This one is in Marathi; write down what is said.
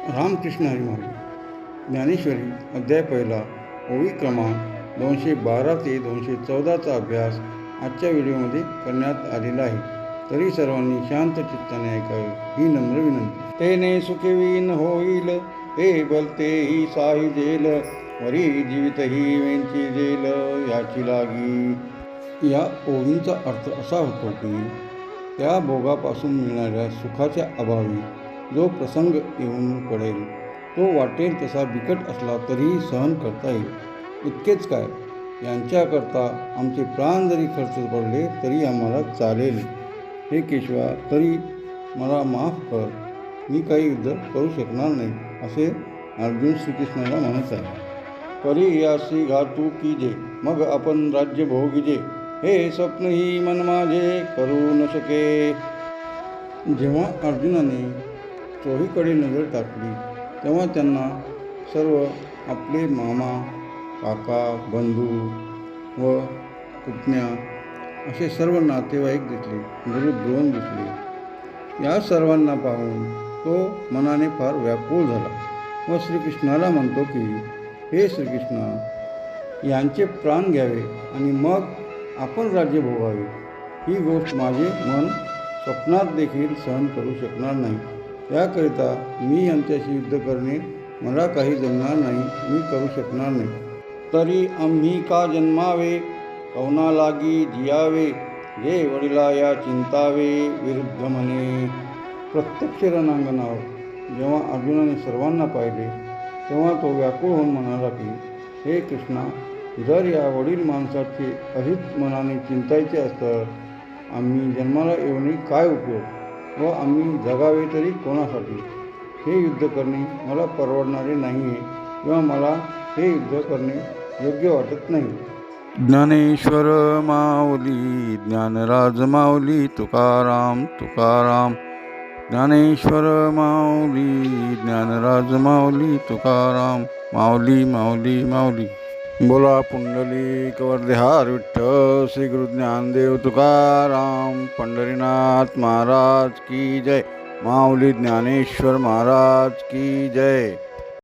रामकृष्ण हरी माऊली ज्ञानेश्वरी अध्याय पहिला ओवी क्रमांक 212 ते 214चा अभ्यास आजच्या व्हिडिओमध्ये करण्यात आलेला आहे. तरी सर्वांनी शांत चित्ताने ऐकावे ही नम्र विनंती. तेने सुखवीन होईल ते बलते ही साही जेल वरी जीवित ही वेंची जेल याची लागी. या ओवींचा अर्थ असा होतो की त्या भोगापासून मिळणाऱ्या सुखाच्या अभावी जो प्रसंग येऊन पडेल तो वाटेल तसा बिकट असला तरीही सहन करता येईल. इतकेच काय, यांच्याकरता आमचे प्राण जरी खर्च पडले तरी आम्हाला चालेल. हे केशवा, तरी मला माफ कर, मी काही युद्ध करू शकणार नाही असे अर्जुन श्रीकृष्णाला म्हणत आहे. परी यासी घातू कीजे मग आपण राज्य भोगिजे हे स्वप्न ही मन माझे करू न शके. जेव्हा अर्जुनाने चोहीकडे नजर टाकली तेव्हा त्यांना सर्व आपले मामा, काका, बंधू व पुतण्या असे सर्व नातेवाईक दिसले, गुरु द्रोण दिसले. या सर्वांना पाहून तो मनाने फार व्याकुळ झाला व श्रीकृष्णाला म्हणतो की हे श्रीकृष्णा, यांचे प्राण घ्यावे आणि मग आपण राज्य भोगावे ही गोष्ट माझे मन स्वप्नात देखील सहन करू शकणार नाही. त्याकरिता मी यांच्याशी युद्ध करणे मला काही जमणार नाही, मी करू शकणार नाही. तरी आम्ही का जन्मावे कौना लागी जियावे जे वडिला या चिंतावे विरुद्ध म्हणे. प्रत्यक्ष रणांगणावर जेव्हा अर्जुनाने सर्वांना पाहिले तेव्हा तो व्याकुळ होऊन म्हणाला की हे कृष्णा, जर या वडील माणसाचे अहित मनाने चिंतायचे असतं आम्ही जन्माला येऊनही काय उपयोग व आम्ही जगावे तरी कोणासाठी. हे युद्ध करणे मला परवडणारे नाही आहे किंवा मला हे युद्ध करणे योग्य वाटत नाही. ज्ञानेश्वर माऊली ज्ञानराज माऊली तुकाराम तुकाराम. ज्ञानेश्वर माऊली ज्ञानराज माऊली तुकाराम. माऊली माऊली माऊली. बोला पुंडलिक वरदेहार विठ्ठल श्री गुरु ज्ञानदेव तुकाराम पंढरीनाथ महाराज की जय. माऊली ज्ञानेश्वर महाराज की जय.